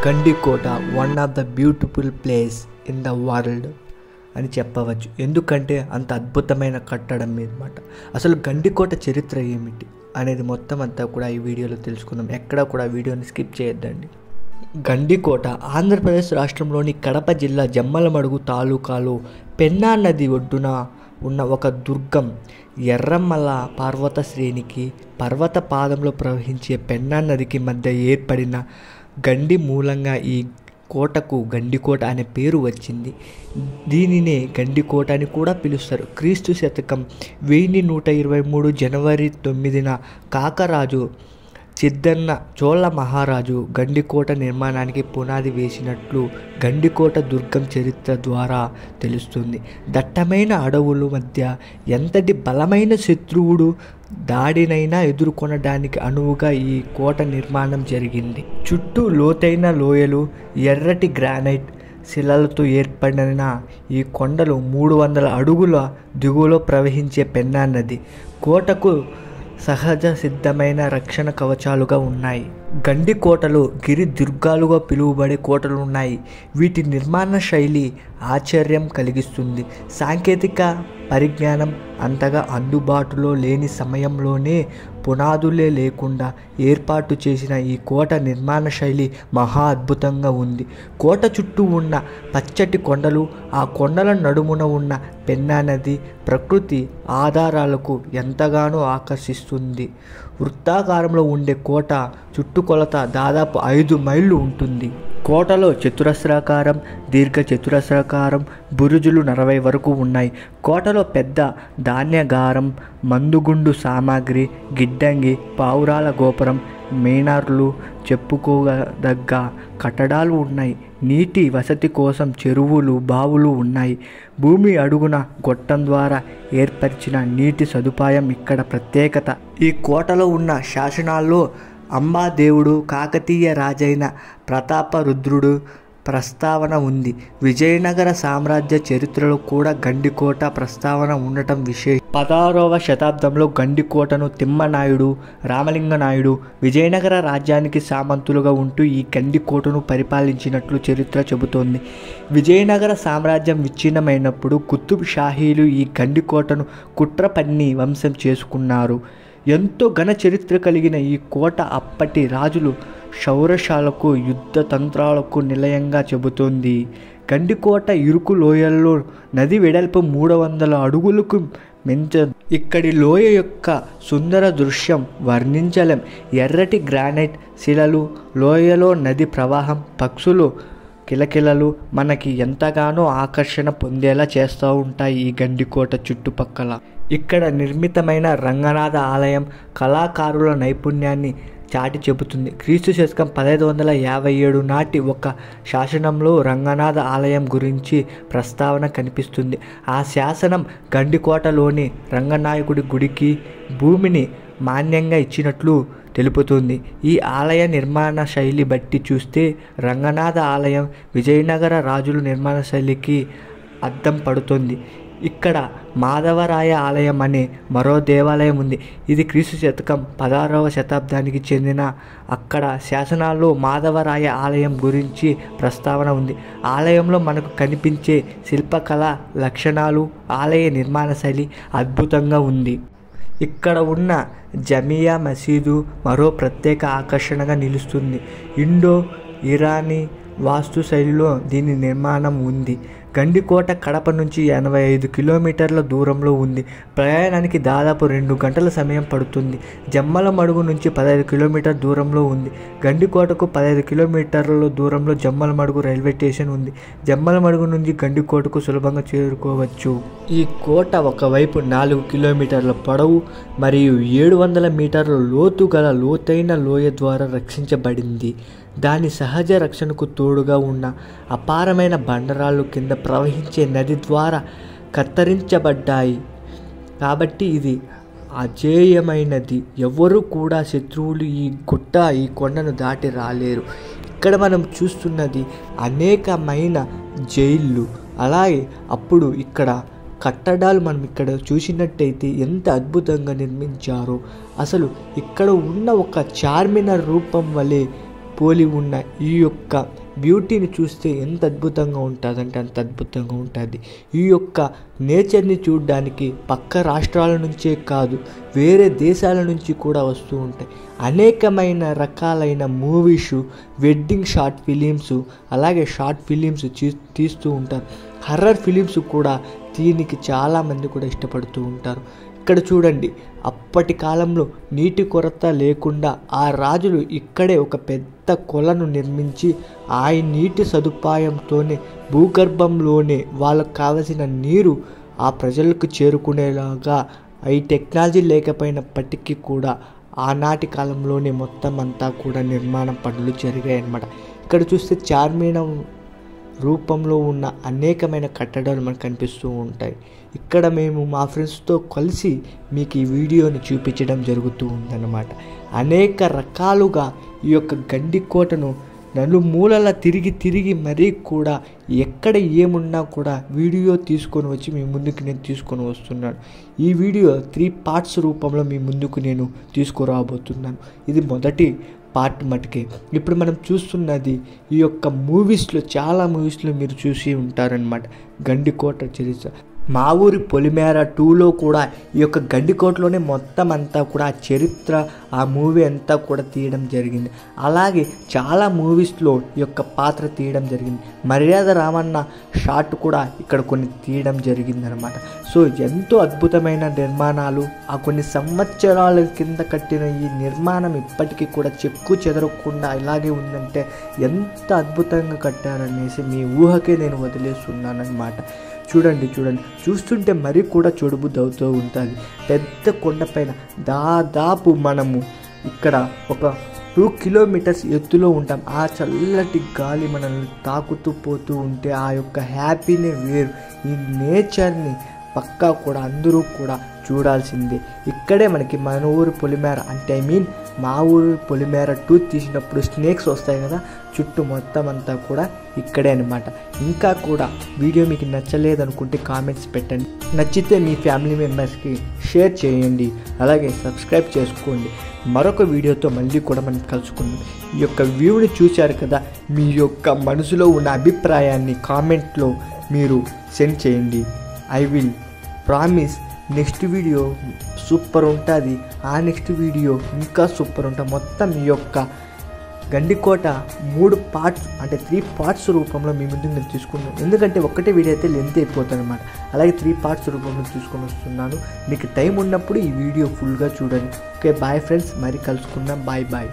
Gandikota one of the beautiful place in the world అని చెప్పవచ్చు. ఎందుకంటే అంత అద్భుతమైన కట్టడం అన్నమాట. అసలు గండికోట చరిత్ర ఏమిటి అనేది మొత్తం అంతా కూడా ఈ వీడియోలో తెలుసుకుందాం. ఎక్కడా కూడా వీడియోని స్కిప్ చేయొద్దండి. గండికోట ఆంధ్రప్రదేశ్ రాష్ట్రంలోని కడప జిల్లా జమ్మలమడుగు తాలూకాలో పెన్నా నది ఒడ్డున ఉన్న ఒక దుర్గం. ఎర్రమల పర్వత శ్రేణికి పర్వత పాదంలో ప్రవహించే పెన్నా నదికి మధ్య ఏర్పడిన గండి మూలంగా ఈ కోటకు గండికోట అనే పేరు వచ్చింది. దీనినే గండికోట అని కూడా పిలుస్తారు. క్రీస్తు శకం 1123 జనవరి 9న కాకరాజు సిద్ధన్న చోళ మహారాజు గండికోట నిర్మాణానికి పునాది వేసినట్లు గండికోట దుర్గం చరిత్ర ద్వారా తెలుస్తుంది. దట్టమైన అడవుల మధ్య ఎంతటి బలమైన శత్రువుడు దాడినైనా ఎదుర్కొనడానికి అనువుగా ఈ కోట నిర్మాణం జరిగింది. చుట్టూ లోతైన లోయలు, ఎర్రటి గ్రానైట్ శిలలతో ఏర్పడిన ఈ కొండలు 300 అడుగుల దిగువలో ప్రవహించే పెన్నా నది కోటకు సహజ సిద్ధమైన రక్షణ కవచాలుగా ఉన్నాయి. గండికోటలో గిరి దుర్గాలుగా పిలువబడే కోటలు ఉన్నాయి. వీటి నిర్మాణ శైలి ఆశ్చర్యం కలిగిస్తుంది. సాంకేతిక పరిజ్ఞానం అంతగా అందుబాటులో లేని సమయంలోనే పునాదులే లేకుండా ఏర్పాటు చేసిన ఈ కోట నిర్మాణ శైలి మహా అద్భుతంగా ఉంది. కోట చుట్టూ ఉన్న పచ్చటి కొండలు, ఆ కొండల నడుమున ఉన్న పెన్నా నది ప్రకృతి ఆధారాలకు ఎంతగానో ఆకర్షిస్తుంది. వృత్తాకారంలో ఉండే కోట చుట్టుకొలత దాదాపు 5 మైళ్ళు ఉంటుంది. కోటలో చతురస్రాకారం, దీర్ఘ చతురస్రాకారం బురుజులు 40 వరకు ఉన్నాయి. కోటలో పెద్ద ధాన్యాగారం, మందుగుండు సామాగ్రి, గిడ్డంగి, పావురాల గోపురం, మేనార్లు, చెప్పుకోదగ్గ కట్టడాలు ఉన్నాయి. నీటి వసతి కోసం చెరువులు, బావులు ఉన్నాయి. భూమి అడుగున గొట్టం ద్వారా ఏర్పరిచిన నీటి సదుపాయం ఇక్కడ ప్రత్యేకత. ఈ కోటలో ఉన్న శాసనాల్లో అంబాదేవుడు, కాకతీయ రాజైన ప్రతాపరుద్రుడు ప్రస్తావన ఉంది. విజయనగర సామ్రాజ్య చరిత్రలో కూడా గండికోట ప్రస్తావన ఉండటం విశేషం. 16వ శతాబ్దంలో గండికోటను తిమ్మనాయుడు, రామలింగనాయుడు విజయనగర రాజ్యానికి సామంతులుగా ఉంటూ ఈ గండికోటను పరిపాలించినట్లు చరిత్ర చెబుతోంది. విజయనగర సామ్రాజ్యం విచ్ఛిన్నమైనప్పుడు కుతుబ్ షాహీలు ఈ గండికోటను కుట్ర పన్ని వంశం చేసుకున్నారు. ఎంతో ఘన చరిత్ర కలిగిన ఈ కోట అప్పటి రాజులు శౌర్యశాలకు, యుద్ధ తంత్రాలకు నిలయంగా చెబుతోంది. గండికోట ఇరుకు లోయల్లో నది వెడల్పు 300 అడుగులకు మించదు. ఇక్కడి లోయ యొక్క సుందర దృశ్యం వర్ణించలేం. ఎర్రటి గ్రానైట్ శిలలు, లోయలో నది ప్రవాహం, పక్షులు కిలకిలలు మనకి ఎంతగానో ఆకర్షణ పొందేలా చేస్తూ ఉంటాయి. ఈ గండికోట చుట్టుపక్కల ఇక్కడ నిర్మితమైన రంగనాథ ఆలయం కళాకారుల నైపుణ్యాన్ని చాటి చెబుతుంది. క్రీస్తు శకం 1557 నాటి ఒక శాసనంలో రంగనాథ ఆలయం గురించి ప్రస్తావన కనిపిస్తుంది. ఆ శాసనం గండికోటలోని రంగనాయకుడి గుడికి భూమిని మాన్యంగా ఇచ్చినట్లు తెలుపుతుంది. ఈ ఆలయ నిర్మాణ శైలి బట్టి చూస్తే రంగనాథ ఆలయం విజయనగర రాజుల నిర్మాణ శైలికి అద్దం పడుతుంది. ఇక్కడ మాధవరాయ ఆలయం అనే మరో దేవాలయం ఉంది. ఇది క్రీస్తు శకం 16వ శతాబ్దానికి చెందిన. అక్కడ శాసనాల్లో మాధవరాయ ఆలయం గురించి ప్రస్తావన ఉంది. ఆలయంలో మనకు కనిపించే శిల్పకళ లక్షణాలు, ఆలయ నిర్మాణ శైలి అద్భుతంగా ఉంది. ఇక్కడ ఉన్న జమియా మసీదు మరో ప్రత్యేక ఆకర్షణగా నిలుస్తుంది. ఇండో ఇరానీ వాస్తు శైలిలో దీని నిర్మాణం ఉంది. గండికోట కడప నుంచి 85 కిలోమీటర్ల దూరంలో ఉంది. ప్రయాణానికి దాదాపు 2 గంటల సమయం పడుతుంది. జమ్మలమడుగు నుంచి 15 కిలోమీటర్ దూరంలో ఉంది. గండికోటకు 15 కిలోమీటర్ల దూరంలో జమ్మలమడుగు రైల్వే స్టేషన్ ఉంది. జమ్మలమడుగు నుంచి గండికోటకు సులభంగా చేరుకోవచ్చు. ఈ కోట ఒకవైపు 4 కిలోమీటర్ల పొడవు మరియు 700 మీటర్ల లోతు గల లోతైన లోయ ద్వారా రక్షించబడింది. దాని సహజ రక్షణకు తోడుగా ఉన్న అపారమైన బండరాళ్ళు కింద ప్రవహించే నది ద్వారా కత్తిరించబడ్డాయి. కాబట్టి ఇది అజేయమైనది. ఎవరు కూడా శత్రువులు ఈ కొండను దాటి రాలేరు. ఇక్కడ మనం చూస్తున్నది అనేకమైన జైళ్ళు. అలాగే అప్పుడు ఇక్కడ కట్టడాలు మనం ఇక్కడ చూసినట్టయితే ఎంత అద్భుతంగా నిర్మించారో. అసలు ఇక్కడ ఉన్న ఒక చార్మినార్ రూపం వలె పోలి ఉన్న ఈ యొక్క బ్యూటీని చూస్తే ఎంత అద్భుతంగా ఉంటుందంటే అంత అద్భుతంగా ఉంటుంది. ఈ యొక్క నేచర్ని చూడడానికి పక్క రాష్ట్రాల నుంచే కాదు వేరే దేశాల నుంచి కూడా వస్తూ ఉంటాయి. అనేకమైన రకాలైన మూవీస్, వెడ్డింగ్ షార్ట్ ఫిలిమ్స్, అలాగే షార్ట్ ఫిలిమ్స్ తీస్తూ ఉంటారు. హర్రర్ ఫిలిమ్స్ కూడా దీనికి చాలామంది కూడా ఇష్టపడుతూ ఉంటారు. ఇక్కడ చూడండి, అప్పటి కాలంలో నీటి కొరత లేకుండా ఆ రాజులు ఇక్కడే ఒక పెద్ద కొలను నిర్మించి ఆ నీటి సదుపాయంతోనే భూగర్భంలోనే వాళ్ళకు కావలసిన నీరు ఆ ప్రజలకు చేరుకునేలాగా ఈ టెక్నాలజీ లేకపోయినప్పటికీ కూడా ఆనాటి కాలంలోనే మొత్తం అంతా కూడా నిర్మాణ పనులు జరిగాయి అన్నమాట. ఇక్కడ చూస్తే చార్మినార్ రూపంలో ఉన్న అనేకమైన కట్టడాలు మనకు కనిపిస్తూ ఉంటాయి. ఇక్కడ మేము మా ఫ్రెండ్స్తో కలిసి మీకు ఈ వీడియోని చూపించడం జరుగుతూ ఉందన్నమాట. అనేక రకాలుగా ఈ యొక్క గండికోటను నలుమూలల తిరిగి మరీ కూడా ఎక్కడ ఏమున్నా కూడా వీడియో తీసుకొని వచ్చి మీ ముందుకు నేను తీసుకొని వస్తున్నాను. ఈ వీడియో 3 పార్ట్స్ రూపంలో మీ ముందుకు నేను తీసుకురాబోతున్నాను. ఇది మొదటి పార్ట్ మటుకే. ఇప్పుడు మనం చూస్తున్నది ఈ యొక్క చాలా మూవీస్లో మీరు చూసి ఉంటారనమాట గండికోట చరిత్ర. మా ఊరి పొలిమేర 2లో కూడా ఈ యొక్క గండికోటలోనే మొత్తం అంతా కూడా ఆ చరిత్ర, ఆ మూవీ అంతా కూడా తీయడం జరిగింది. అలాగే చాలా మూవీస్లో ఈ యొక్క పాత్ర తీయడం జరిగింది. మర్యాద రామన్న షాట్ కూడా ఇక్కడ కొన్ని తీయడం జరిగిందనమాట. సో ఎంతో అద్భుతమైన నిర్మాణాలు, ఆ కొన్ని సంవత్సరాల కింద కట్టిన ఈ నిర్మాణం ఇప్పటికీ కూడా చెక్కు చెదరకుండా ఇలాగే ఉందంటే ఎంత అద్భుతంగా కట్టారనేసి మీ ఊహకే నేను వదిలేస్తున్నానమాట. చూడండి చూస్తుంటే మరీ కూడా చూడబుద్ధి అవుతూ ఉంటుంది. పెద్ద కొండపైన దాదాపు మనము ఇక్కడ ఒక 2 కిలోమీటర్స్ ఎత్తులో ఉంటాం. ఆ చల్లటి గాలి మనల్ని తాకుతూ పోతూ ఉంటే ఆ యొక్క హ్యాపీనే వేరు. ఈ నేచర్ని పక్కా కూడా అందరూ కూడా చూడాల్సిందే. ఇక్కడే మనకి మన ఊరు పొలిమేర అంటే మా ఊరు పొలిమేర 2 తీసినప్పుడు స్నేక్స్ వస్తాయి కదా, చుట్టూ మొత్తం అంతా కూడా ఇక్కడే అనమాట. ఇంకా కూడా వీడియో మీకు నచ్చలేదనుకుంటే కామెంట్స్ పెట్టండి, నచ్చితే మీ ఫ్యామిలీ మెంబర్స్కి షేర్ చేయండి, అలాగే సబ్స్క్రైబ్ చేసుకోండి. మరొక వీడియోతో మళ్ళీ కూడా మనం కలుసుకుందాం. ఈ యొక్క వ్యూని చూశారు కదా, మీ యొక్క మనసులో ఉన్న అభిప్రాయాన్ని కామెంట్లో మీరు సెండ్ చేయండి. I will promise next video super ఉంటుంది. ఆ నెక్స్ట్ వీడియో ఇంకా సూపర్ ఉంటుంది. మొత్తం ఈ యొక్క గండికోట 3 పార్ట్స్ అంటే 3 పార్ట్స్ రూపంలో మీ ముందుకు నేను తీసుకున్నాను. ఎందుకంటే ఒకటే వీడియో అయితే లెంత్ అయిపోతుంది అనమాట. అలాగే 3 పార్ట్స్ రూపంలో తీసుకొని వస్తున్నాను. మీకు టైం ఉన్నప్పుడు ఈ వీడియో ఫుల్గా చూడండి. ఓకే, బాయ్ ఫ్రెండ్స్, మరి కలుసుకుందాం. బాయ్.